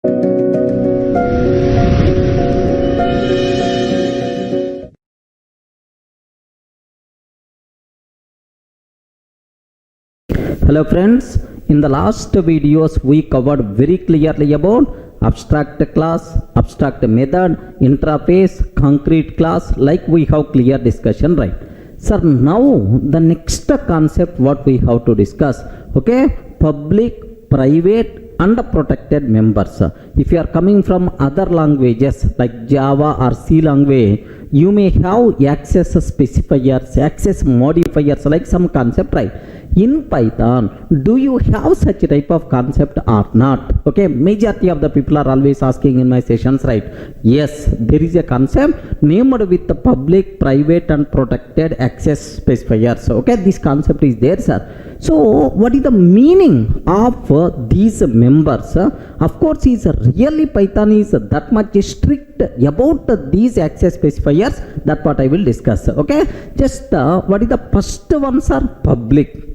Hello friends, in the last videos we covered very clearly about abstract class, abstract method, interface, concrete class, like we have clear discussion, right? Sir, now the next concept what we have to discuss, okay, public, private and protected members. If you are coming from other languages like Java or C language, you may have access specifiers, access modifiers, like some concept, right? In Python, do you have such type of concept or not? Okay, majority of the people are always asking in my sessions, right? Yes, there is a concept named with the public, private and protected access specifiers. Okay, this concept is there, sir. So what is the meaning of these members? Of course, is really Python is that much strict about these access specifiers. That what I will discuss. Okay, just what is the first one, sir?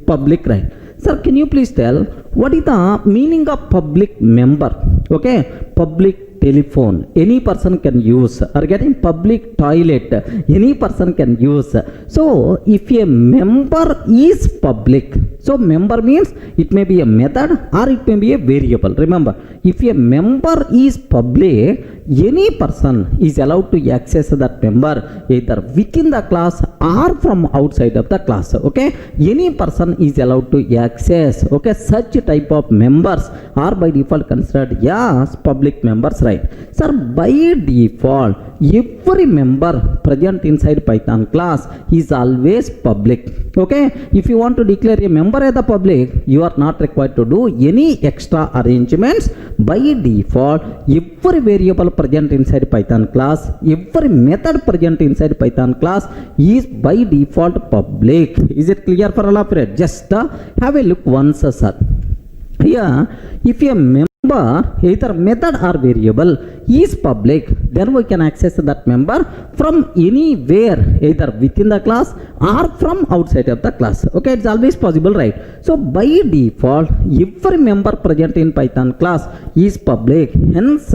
Public, right? Sir, can you please tell what is the meaning of public member? Okay, public telephone, any person can use, or getting public toilet, any person can use. So if a member is public, so member means it may be a method or it may be a variable. Remember, if a member is public, any person is allowed to access that member either within the class or from outside of the class. Okay, any person is allowed to access, okay, such type of members are by default considered as public members, right? Sir, by default every member present inside Python class is always public. Okay, if you want to declare a member as the public, you are not required to do any extra arrangements. By default, every variable present inside Python class, every method present inside Python class is by default public. Is it clear for all of you? Just have a look once, sir. Here, if a member either method or variable is public, then we can access that member from anywhere, either within the class or from outside of the class. Okay, it's always possible, right? So by default, every member present in Python class is public. Hence,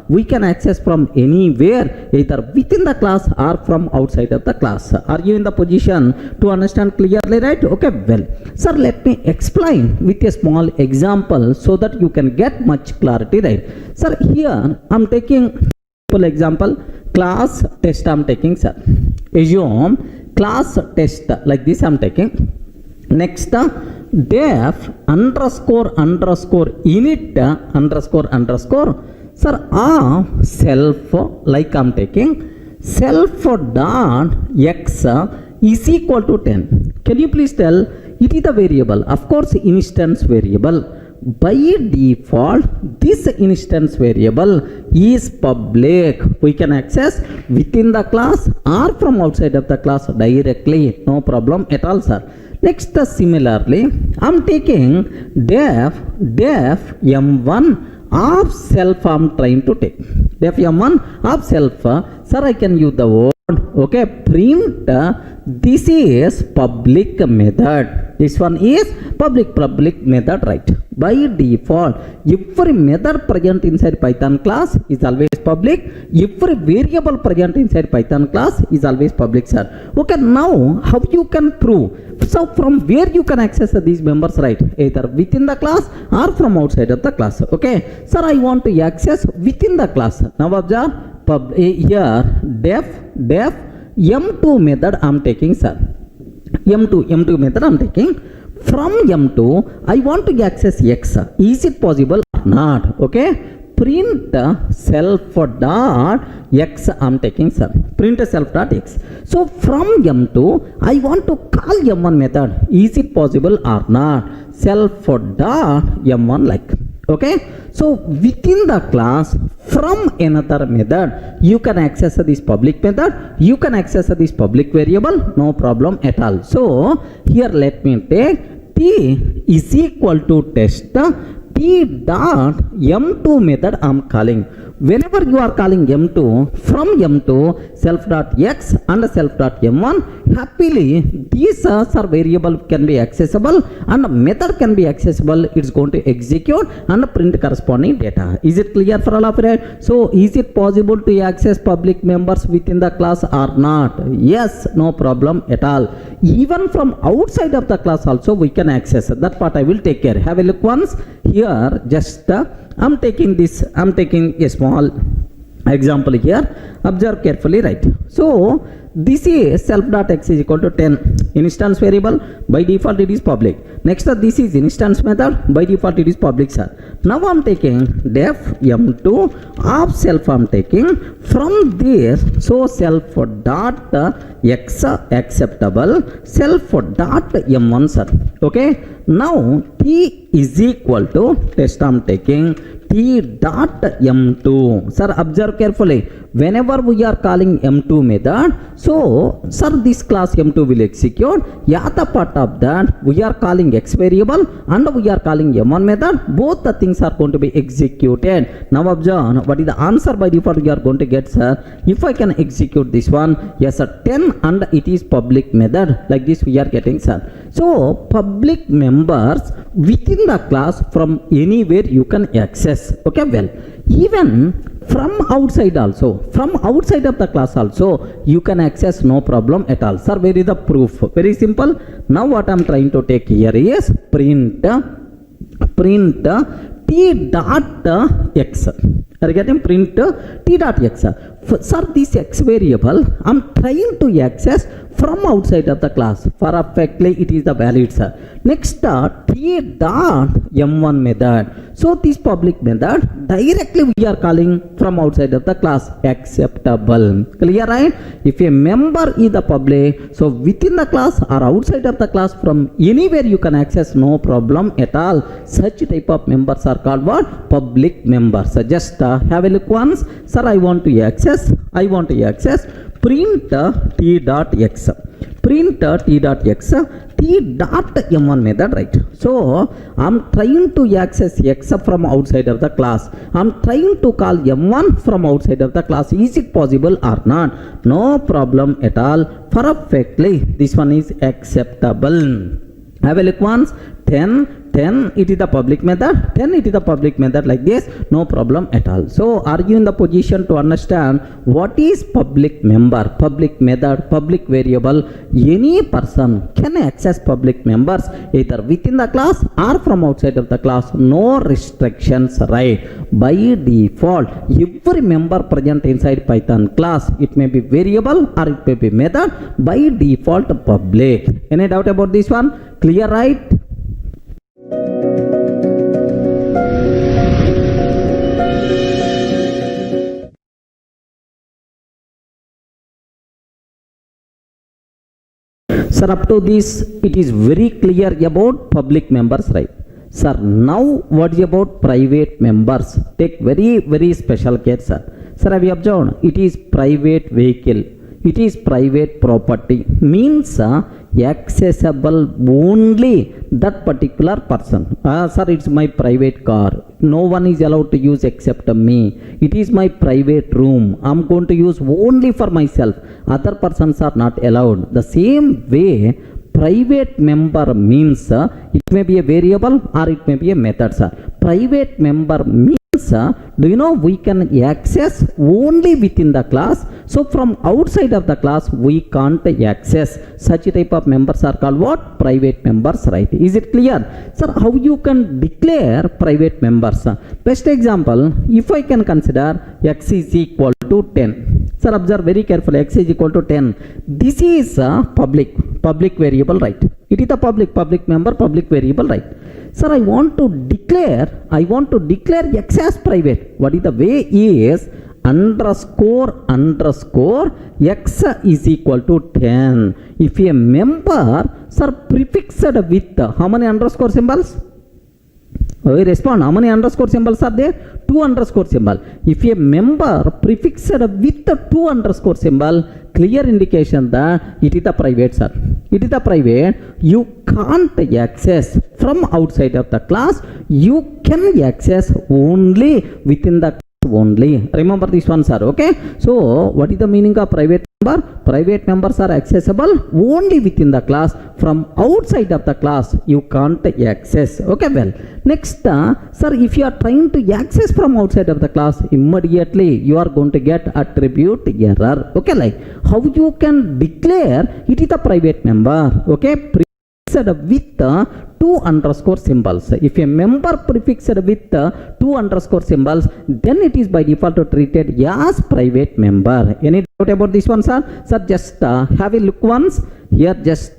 we can access from anywhere, either within the class or from outside of the class. Are you in the position to understand clearly, right? Okay, well, sir, let me explain with a small example so that you can get much clarity, right? Sir, here I'm taking full example, class test I'm taking, sir. Assume class test like this I'm taking. Next, def underscore init underscore sir of self, like I'm taking self dot x is equal to 10. Can you please tell it is a variable? Of course, instance variable. By default, this instance variable is public. We can access within the class or from outside of the class directly. No problem at all, sir. Next, similarly, I'm taking def m1 of self I'm trying to take. Def m1 of self, sir, I can use the word, okay, print, this is public method. This one is public method, right? By default, every method present inside Python class is always public. Every variable present inside Python class is always public, sir. Okay, now how you can prove? So from where you can access these members, right? Either within the class or from outside of the class. Okay, sir, I want to access within the class. Now observe, here def m2 method I'm taking, sir. M2 method I'm taking. From M2, I want to access X. Is it possible or not? Okay, print self dot X I'm taking, sir. Print self dot X. So from M2, I want to call M1 method. Is it possible or not? Self dot M1, like. Okay, so within the class from another method you can access this public method, you can access this public variable, no problem at all. So here let me take t is equal to test t dot m2 method I'm calling. whenever you are calling m2 from m2 self dot x and self dot m1, happily these are variable can be accessible and method can be accessible. It's going to execute and print corresponding data. Is it clear for all of you? So is it possible to access public members within the class or not? Yes, no problem at all. Even from outside of the class also we can access. That part I will take care. Have a look once here. Just I'm taking a small example here. Observe carefully, right? So this is self dot x is equal to 10 instance variable. By default it is public. Next this is instance method. By default it is public, sir. Now I'm taking def m2 of self. I'm taking from this. So self dot x acceptable, self dot m1, sir. Okay. Now t is equal to test. I'm taking t dot m2, sir. Observe carefully. Whenever we are calling m2 method, so sir this class m2 will execute. Yeah, the part of that we are calling x variable and we are calling m1 method. Both the things are going to be executed. Now observe what is the answer by default we are going to get, sir. If I can execute this one, yes sir, 10 and it is public method. Like this we are getting, sir. So public members within the class from anywhere you can access. Okay, well, even from outside also, from outside of the class also you can access, no problem at all, sir. Where is the proof? Very simple. Now what I'm trying to take here is print t dot x. Are you getting? Print t dot x. Sir, this x variable I'm trying to access from outside of the class. Perfectly it is the valid, sir. Next t dot m1 method. So this public method directly we are calling from outside of the class. Acceptable. Clear, right? If a member is the public, so within the class or outside of the class from anywhere you can access, no problem at all. Such type of members are called what? Public members. So just have a look once. Sir, I want to access print t dot x. Print t dot x, t dot m1 method, right? So I'm trying to access x from outside of the class. I'm trying to call m1 from outside of the class. Is it possible or not? No problem at all. Perfectly this one is acceptable. Have a look once. 10 it is the public method. 10 it is the public method, like this, no problem at all. So are you in the position to understand what is public member, public method, public variable? Any person can access public members either within the class or from outside of the class. No restrictions, right? By default every member present inside Python class, it may be variable or it may be method, by default public. Any doubt about this one? Clear, right? Sir, up to this it is very clear about public members, right? Sir, now what is about private members? Take very special care, sir. Sir, have you observed? It is private vehicle. It is private property. Means accessible only that particular person. Sir, it's my private car. No one is allowed to use except me. It is my private room. I'm going to use only for myself. Other persons are not allowed. The same way, private member means it may be a variable or it may be a method, sir. Private member means do you know we can access only within the class. So from outside of the class we can't access. Such type of members are called what? Private members, right? Is it clear? Sir, how you can declare private members? Best example, if I can consider x is equal to 10. Sir, observe very carefully. X is equal to 10. This is a public variable, right? It is a public member, public variable, right? Sir, I want to declare x as private. What is the way is underscore x is equal to 10. If a member, sir, prefixed with how many underscore symbols? We respond. How many underscore symbols are there? 2 underscore symbol. If a member prefixed with the 2 underscore symbol, clear indication that it is a private, sir. It is a private. You can't access from outside of the class. You can access only within the only. Remember this one, sir. Okay, so what is the meaning of private member? Private members are accessible only within the class. From outside of the class you can't access. Okay, well, next sir, if you are trying to access from outside of the class, immediately you are going to get attribute error. Okay, like how you can declare it is a private member. Okay, with two underscore symbols. If a member prefixed with two underscore symbols, then it is by default treated as private member. Any doubt about this one, sir? Sir, just have a look once here. Just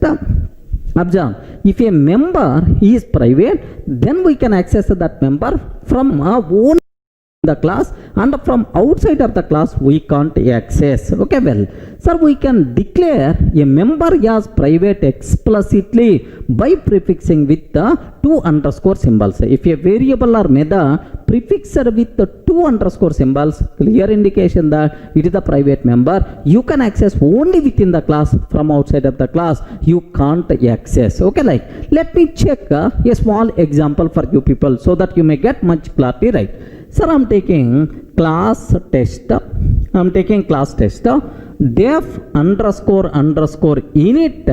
observe. If a member is private, then we can access that member from our own the class, and from outside of the class we can't access. Okay, well, sir, we can declare a member as private explicitly by prefixing with the two underscore symbols. If a variable or method prefixed with the two underscore symbols, clear indication that it is a private member, you can access only within the class. From outside of the class you can't access. Okay, like let me check a small example for you people so that you may get much clarity, right? Sir, I'm taking class test. Def underscore init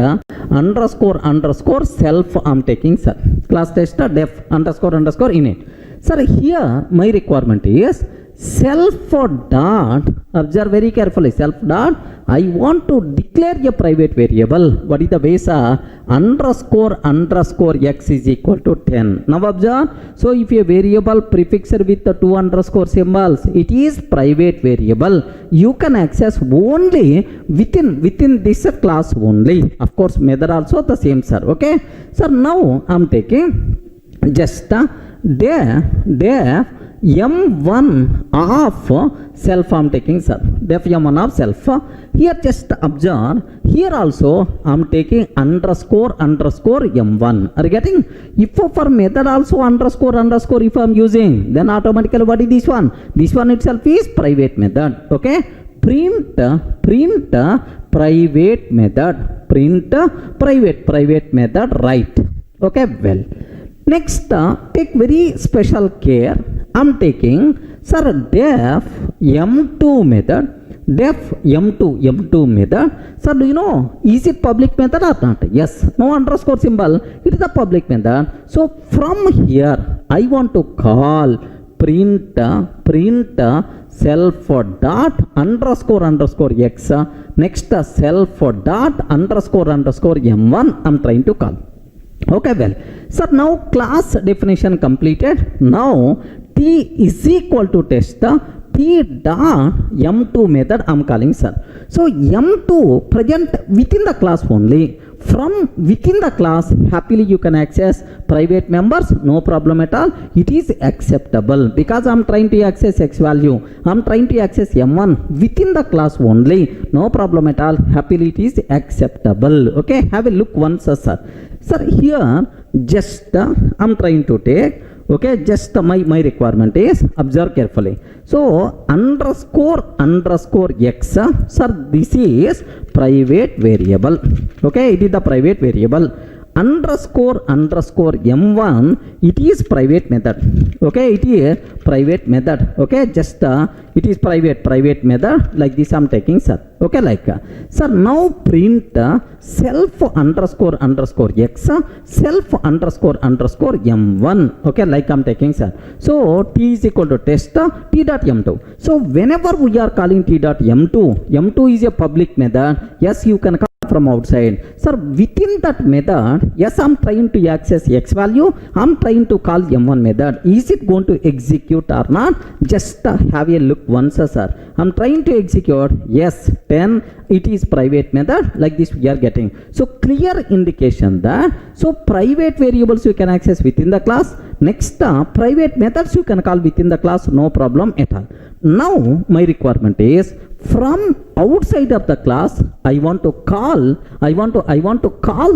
underscore self. I'm taking, sir, class test def underscore init. Sir, here my requirement is self dot, observe very carefully, self dot, I want to declare a private variable. What is the base? Underscore x is equal to 10. Now observe, so if a variable prefixed with the two underscore symbols, it is private variable. You can access only within this class only. Of course, method also the same, sir. Okay, sir, now I'm taking just def m1 of self. I'm taking, sir, def m1 of self. Here just observe, here also I'm taking underscore m1. Are you getting? If for method also underscore if I'm using, then automatically what is this one? This one itself is private method. Okay, print private method, private method, right? Okay, well, next take very special care. I'm taking, sir, def m2 method. Def m2 method. Sir, do you know, is it public method or not? Yes. No underscore symbol, it is a public method. So from here I want to call print self dot underscore x. Next self dot underscore m1 I'm trying to call. Okay, well, sir, now class definition completed. Now t is equal to test t dot m2 method I'm calling, sir. So m2 present within the class only. From within the class, happily you can access private members, no problem at all. It is acceptable because I'm trying to access x value. I'm trying to access m1 within the class only, no problem at all. Happily it is acceptable. Okay, have a look once, sir. Sir, here just I'm trying to take. Okay, just my requirement is, observe carefully. So underscore x, sir, this is private variable. Okay, it is the private variable. Underscore m1, it is private method. Okay, it is private method. Okay, just it is private method, like this I'm taking, sir. Okay, like sir, now print self underscore x, self underscore m1. Okay, like I'm taking, sir. So t is equal to test t dot m2. So whenever we are calling t dot m2 is a public method. Yes, you can call from outside. Sir, within that method, yes, I'm trying to access x value. I'm trying to call m1 method. Is it going to execute or not? Just have a look once, sir. I'm trying to execute. Yes, 10. It is private method, like this we are getting. So clear indication that so private variables you can access within the class. Next, private methods you can call within the class, no problem at all. Now my requirement is, from outside of the class I want to call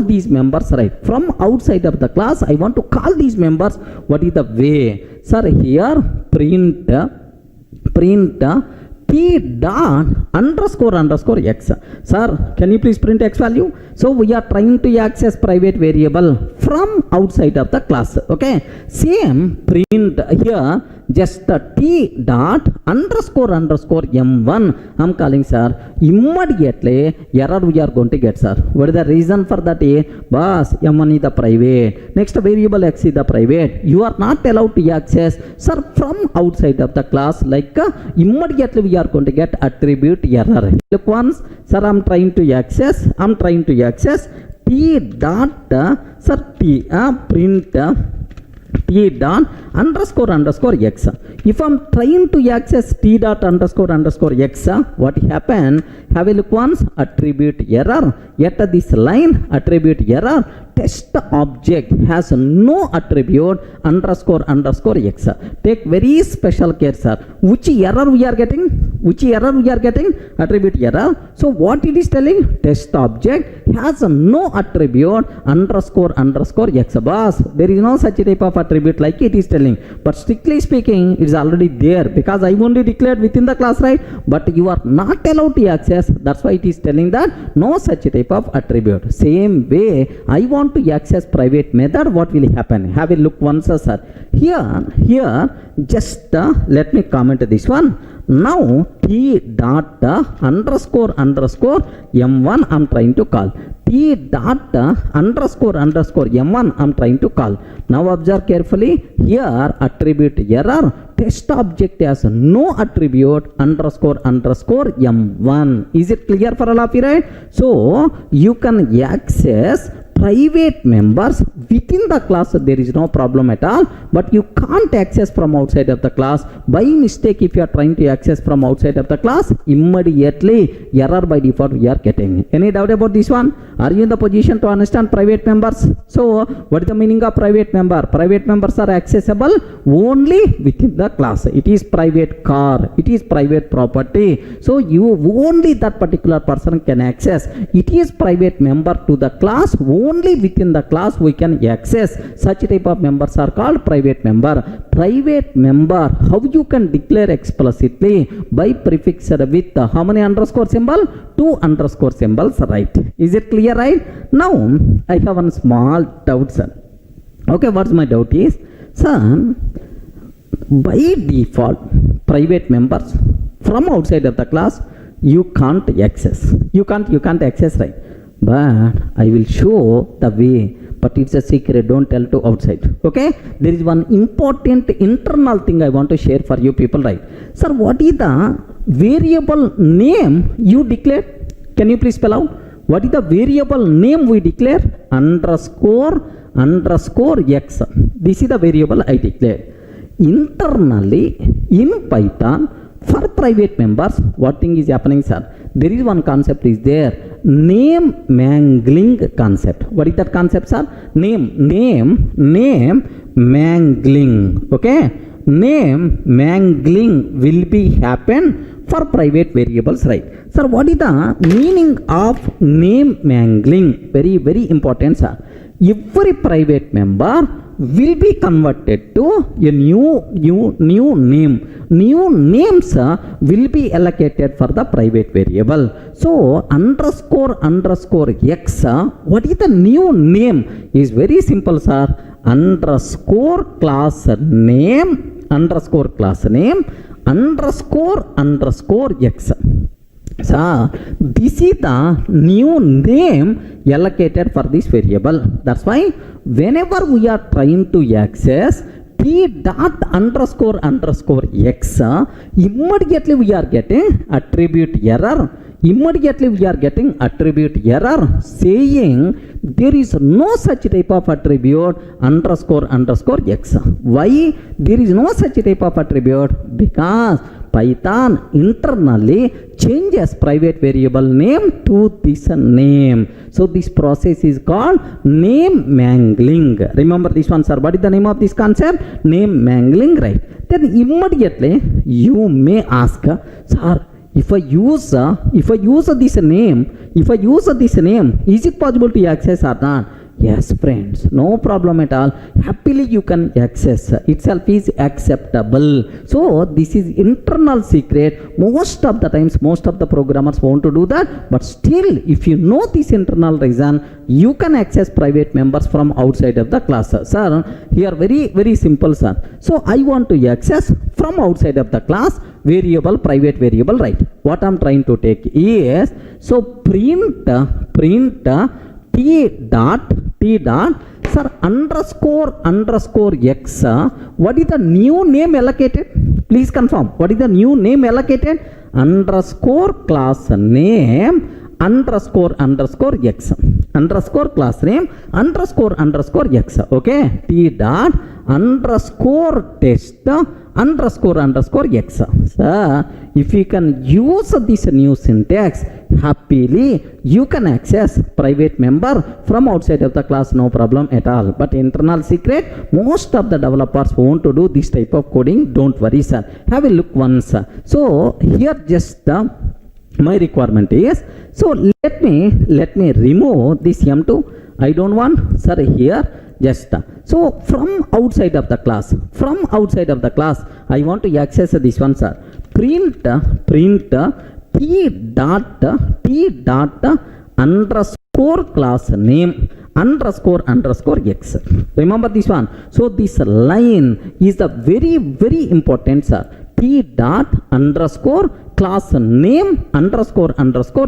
these members, right? From outside of the class I want to call these members. What is the way? Sir, here print t dot underscore x. Sir, can you please print x value? So we are trying to access private variable. from outside of the class. Okay, same print here, just t dot underscore underscore m1 I'm calling, sir. Immediately error we are going to get, sir. What is the reason for that? Boss, m1 is the private, next variable x is the private, you are not allowed to access, sir, from outside of the class. Like immediately we are going to get attribute error. Look once, sir, I'm trying to access t dot sir t print t dot underscore underscore x. If I'm trying to access t dot underscore underscore x, what happened? Have a look once, attribute error. At this line, attribute error, test object has no attribute underscore underscore x. Take very special care, sir. Which error we are getting? Attribute error. So what it is telling? Test object has no attribute underscore underscore x. Boss, there is no such type of attribute like it is telling. But strictly speaking, it is already there because I only declared within the class, right? But you are not allowed to access. That's why it is telling that no such type of attribute. Same way, I want to access private method. What will happen? Have a look once, sir. Here, just let me comment this one. Now t dot underscore underscore m1 I'm trying to call. T dot underscore underscore m1 I'm trying to call. Now observe carefully. Here attribute error, test object has no attribute underscore underscore m1. Is it clear for all of you, right? So you can access private members within the class, there is no problem at all, but you can't access from outside of the class. By mistake, if you are trying to access from outside of the class, immediately error by default we are getting. Any doubt about this one? Are you in the position to understand private members? So what is the meaning of private member? Private members are accessible only within the class. It is private car, it is private property, so you only that particular person can access. It is private member to the class. Only within the class we can access. Such type of members are called private member. Private member, how you can declare explicitly? By prefixed with how many underscore symbol? 2 underscore symbols, right? Is it clear, right? Now I have one small doubt, sir. Okay, what's my doubt is, sir, by default private members from outside of the class you can't access. You can't access, right? But I will show the way, but it's a secret, don't tell to outside. Okay, there is one important internal thing I want to share for you people, right? Sir, what is the variable name you declare? Can you please spell out? What is the variable name we declare? Underscore x. This is the variable I declared. Internally in Python, for private members, what thing is happening, sir? There is one concept is there, name mangling concept. What is that concept, sir? Name mangling. Okay, name mangling will be happen for private variables, right? Sir, what is the meaning of name mangling? Very, very important, sir. Every private member will be converted to a new name. New names will be allocated for the private variable. So underscore x, what is the new name? Is very simple, sir. Underscore class name underscore x. So this is the new name allocated for this variable. That's why whenever we are trying to access t dot underscore x, immediately we are getting attribute error. Saying there is no such type of attribute underscore x. Why there is no such type of attribute? Because Python internally changes private variable name to this name. So this process is called name mangling. Remember this one, sir. What is the name of this concept? Name mangling, right? Then immediately you may ask, sir, if I use this name, is it possible to access or not? Yes, friends, no problem at all. Happily you can access. Itself is acceptable. So this is internal secret. Most of the times, most of the programmers want to do that. But still, if you know this internal reason, you can access private members from outside of the class. Sir, here very simple, sir. So I want to access from outside of the class variable, private variable, right? What I'm trying to take is, so print t dot sir underscore x. What is the new name allocated? Please confirm. What is the new name allocated? Underscore class name underscore x. Underscore class name underscore x. Okay. T dot underscore test underscore x. So if you can use this new syntax, happily you can access private member from outside of the class, no problem at all. But internal secret, most of the developers want to do this type of coding. Don't worry, sir. Have a look once. So here just my requirement is, so let me remove this m2. I don't want, sir, here just so from outside of the class, I want to access this one, sir. Print t dot underscore class name underscore x. Remember this one. So this line is the very important, sir. T dot underscore class name underscore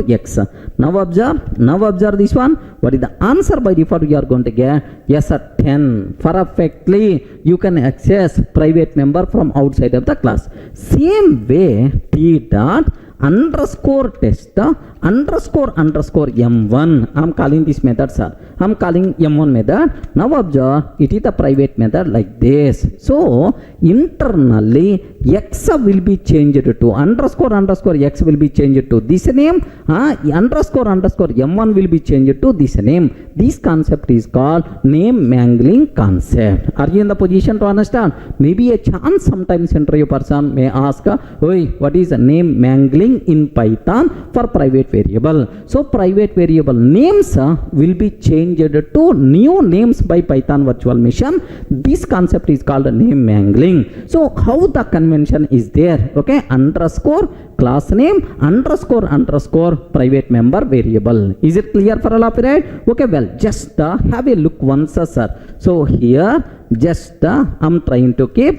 x. Now observe this one. What is the answer by default you are going to get? Yes, sir, 10. Perfectly you can access private member from outside of the class. Same way, t dot underscore test underscore m1. I'm calling this method, sir. I'm calling m1 method. Now observe, it is the private method like this. So internally x will be changed to underscore x will be changed to this name. Underscore m1 will be changed to this name. This concept is called name mangling concept. Are you in the position to understand? Maybe a chance sometimes interview person may ask, "Oi, what is name mangling in Python for private variable?" So private variable names will be changed to new names by Python virtual machine. This concept is called name mangling. So how the convention is there? Okay, underscore class name underscore private member variable. Is it clear for all of you, right? Okay, well, just have a look once, sir. So here just I'm trying to keep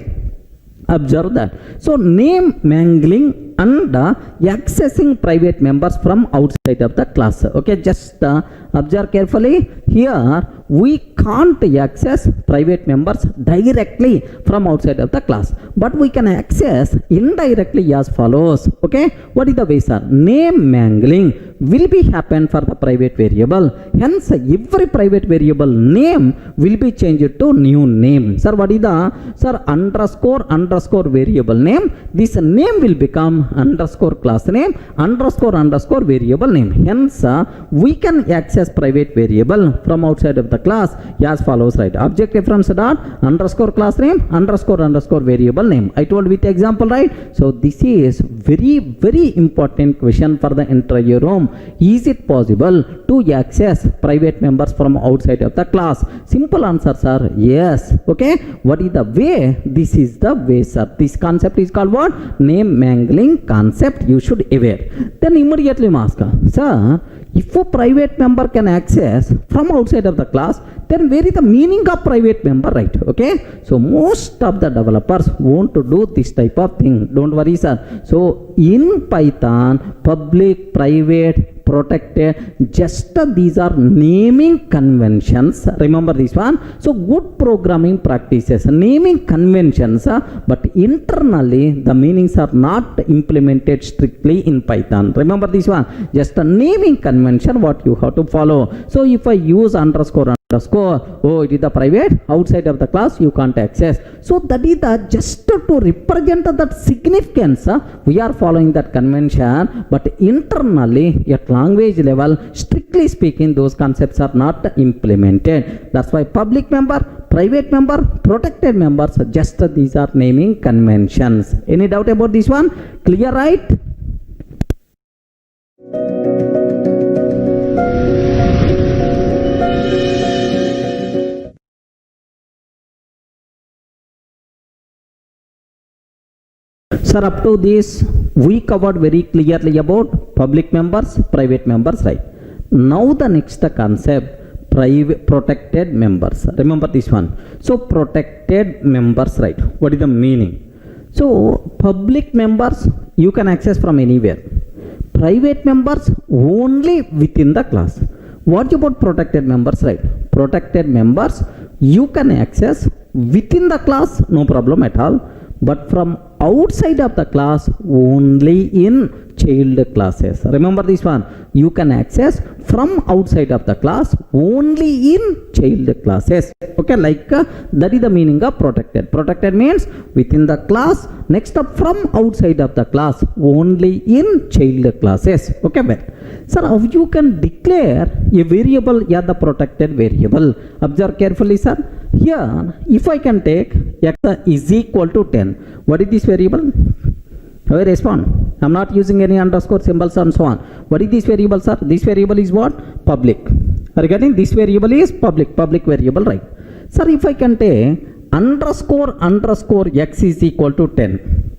observe that. So name mangling and accessing private members from outside of the class. Okay, just observe carefully. Here we can't access private members directly from outside of the class, but we can access indirectly as follows. Okay, what is the way, sir? Name mangling will be happen for the private variable. Hence every private variable name will be changed to new name. Sir, what is the, sir, underscore variable name? This name will become underscore class name underscore variable name. Hence we can access private variable from outside of the class as follows, right? Object reference dot underscore class name underscore variable name. I told with example, right? So this is very important question for the interview room. Is it possible to access private members from outside of the class? Simple answer, sir, yes. Okay, what is the way? This is the way, sir. This concept is called what? Name mangling concept. You should aware. Then immediately ask, sir, if a private member can access from outside of the class, then where is the meaning of private member, right? Okay, so most of the developers want to do this type of thing. Don't worry, sir. So in Python, public, private, protected, just these are naming conventions. Remember this one. So good programming practices, naming conventions, but internally the meanings are not implemented strictly in Python. Remember this one. Just a naming convention what you have to follow. So if I use underscore, oh, it is the private, outside of the class you can't access. So that is the just to represent that significance, we are following that convention, but internally at language level, strictly speaking, those concepts are not implemented. That's why public member, private member, protected members, just these are naming conventions. Any doubt about this one? Clear, right? Sir, up to this, we covered very clearly about public members, private members, right? Now the next concept, private protected members. Remember this one. So protected members, right? What is the meaning? So public members you can access from anywhere. Private members only within the class. What about protected members, right? Protected members you can access within the class, no problem at all. But from outside of the class only in child classes. Remember this one. You can access from outside of the class only in child classes. Okay, like that is the meaning of protected. Protected means within the class. Next up, from outside of the class only in child classes. Okay, well, sir, how you can declare a variable as the protected variable? Observe carefully, sir. Here, if I can take x is equal to 10, what is this variable? How I respond? I am not using any underscore symbols and so on. What is this variable, sir? This variable is what? Public. Regarding this variable is public variable, right? Sir, if I can take underscore x is equal to 10.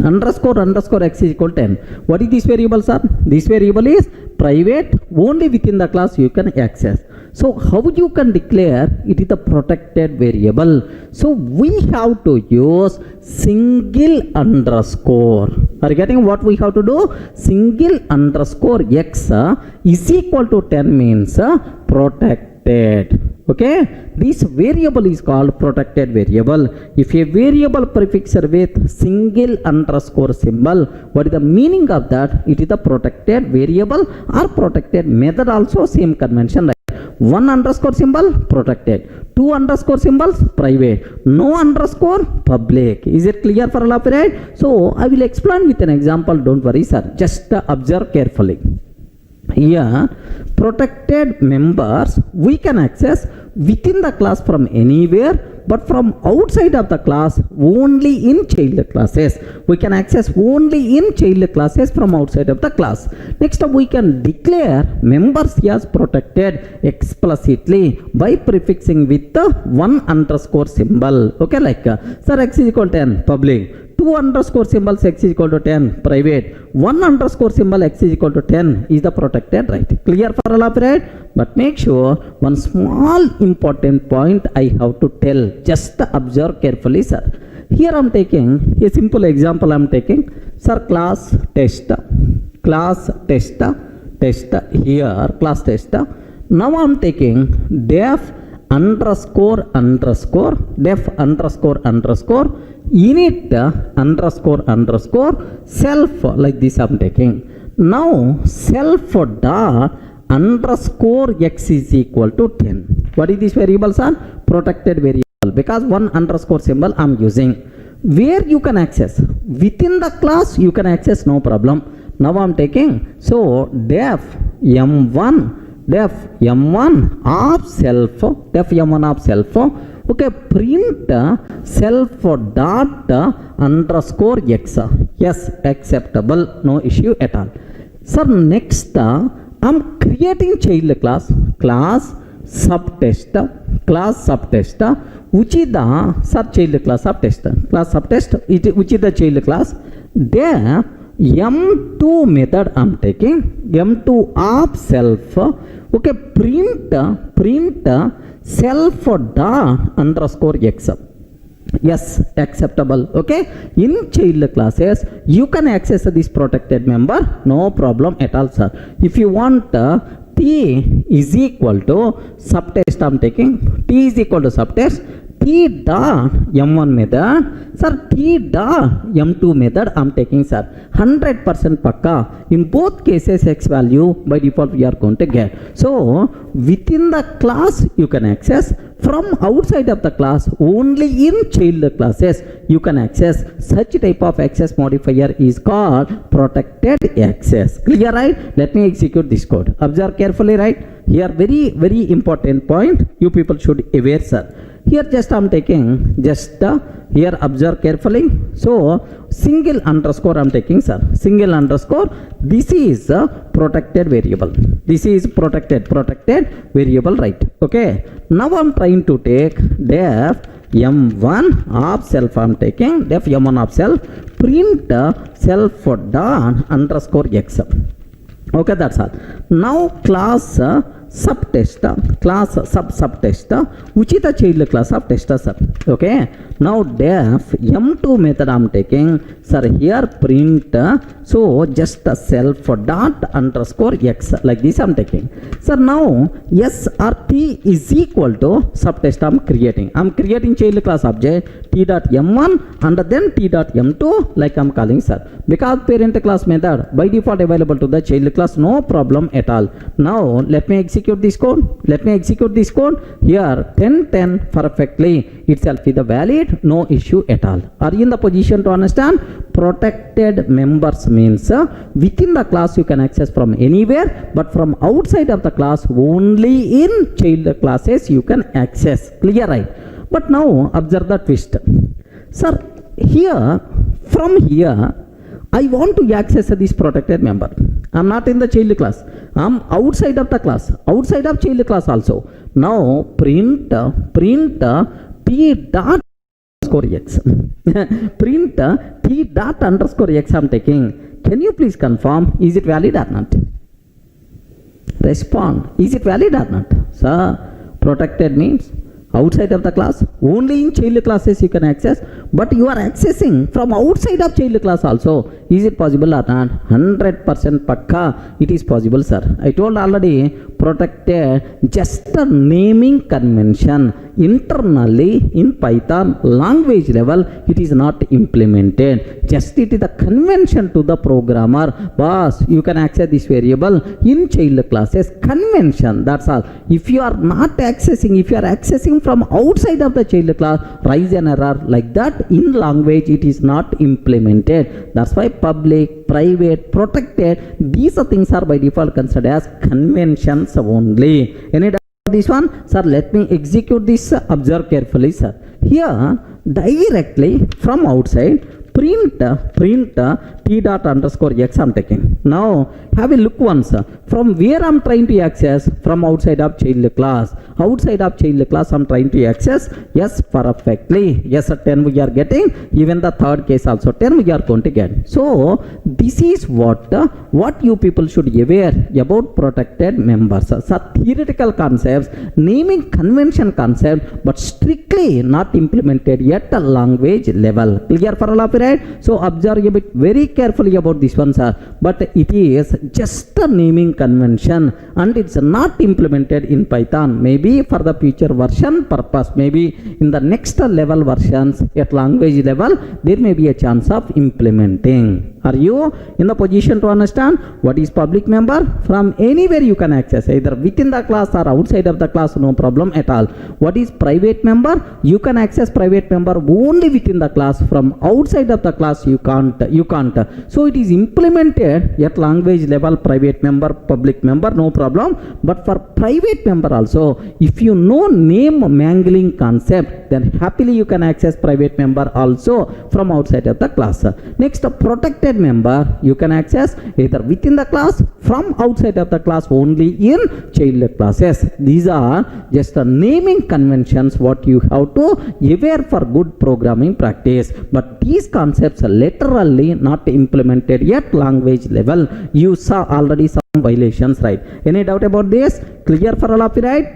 Underscore x is equal to 10. What is this variable, sir? This variable is private, only within the class you can access. So how you can declare it is a protected variable? So we have to use single underscore. Are you getting what we have to do? Single underscore x is equal to 10 means protected. Okay, this variable is called protected variable. If a variable prefixed with single underscore symbol, what is the meaning of that? It is a protected variable or protected method, also same convention, right? One underscore symbol protected, two underscore symbols private, no underscore public. Is it clear for all of you, right? So I will explain with an example. Don't worry, sir. Just observe carefully. Here, protected members we can access within the class from anywhere, but from outside of the class only in child classes. We can access only in child classes from outside of the class. Next up, we can declare members as protected explicitly by prefixing with the one underscore symbol. Okay, like sir, x is equal to 10 public, two underscore symbols x is equal to 10 private, one underscore symbol x is equal to 10 is the protected, right? Clear for all of you, right? But make sure one small important point I have to tell. Just observe carefully, sir. Here I am taking a simple example. I am taking, sir, class test here, class test. Now I am taking def underscore init underscore self, like this I am taking. Now self dot underscore x is equal to 10. What is this variable, sir? Protected variable, because one underscore symbol I am using. Where you can access? Within the class you can access, no problem. Now I am taking, so def m1 of self, okay, print self dot underscore x. Yes, acceptable, no issue at all. Sir, next I'm creating child class subtest, which is the child class subtest, which is the child class. There m2 method I'm taking, m2 of self, okay, print self dot underscore x. Yes, acceptable. Okay, in child classes you can access this protected member, no problem at all, sir. If you want t is equal to subtest, I'm taking t is equal to subtest, t dot m1 method, sir, t dot m2 method I'm taking, sir. 100% pakka. In both cases x value by default we are going to get. So within the class you can access, from outside of the class only in child classes you can access. Such type of access modifier is called protected access. Clear, right? Let me execute this code. Observe carefully, right? Here very important point you people should aware, sir. Here just I am taking, here observe carefully. So single underscore I am taking, sir. Single underscore. This is a protected variable. This is protected variable, right? Okay. Now I am trying to take def m1 of self. I am taking def m1 of self, print self dot underscore x. Okay, that's all. Now class subtext, class subtext which is the child class of tester, sir. Okay, now def m2 method I'm taking, sir. Here print so just a self dot underscore x, like this I'm taking, sir. Now s or t is equal to subtext I'm creating child class object t dot m1 and then t dot m2, like I'm calling, sir, because parent class method by default available to the child class, no problem at all. Now let me execute this code. Here 10 perfectly itself is the valid, no issue at all. Are you in the position to understand? Protected members means within the class you can access from anywhere, but from outside of the class only in child classes you can access. Clear, right? But now observe the twist, sir. Here, from here I want to access this protected member. I'm not in the child class, I'm outside of the class, outside of child class also. Now print t dot underscore x print t dot underscore x I'm taking. Can you please confirm, is it valid or not? Respond, is it valid or not? Sir, protected means outside of the class, only in child classes you can access, but you are accessing from outside of child class also. Is it possible or not? 100% pakka it is possible, sir. I told already, protected just a naming convention. Internally in Python language level it is not implemented, just it is the convention to the programmer. Boss, you can access this variable in child classes, convention, that's all. If you are not accessing, if you are accessing from outside of the child class, rise an error like that. In language it is not implemented. That's why public, private, protected, these things are by default considered as conventions only. Any doubt about this one, sir? Let me execute this. Observe carefully, sir. Here directly from outside print t dot underscore x I'm taking. Now have a look once, from where I'm trying to access, from outside of child class. Outside of child class I'm trying to access. Yes, perfectly. Yes, 10 we are getting. Even the third case also 10 we are going to get. So this is what you people should be aware about protected members. So theoretical concepts, naming convention concept, but strictly not implemented yet at language level. Clear for all of you, right? So observe a bit very carefully about this one, sir. But it is just a naming convention and it's not implemented in Python. Maybe for the future version purpose, maybe in the next level versions at language level there may be a chance of implementing. Are you in the position to understand what is public member? From anywhere you can access, either within the class or outside of the class, no problem at all. What is private member? You can access private member only within the class. From outside of the class you can't. So it is implemented at language level, private member, public member, no problem. But for private member also, if you know name mangling concept, then happily you can access private member also from outside of the class. Next, protected member you can access either within the class, from outside of the class only in child classes. These are just the naming conventions what you have to aware for good programming practice. But these concepts are literally not implemented yet language level. You saw already some violations, right? Any doubt about this? Clear for all of you, right?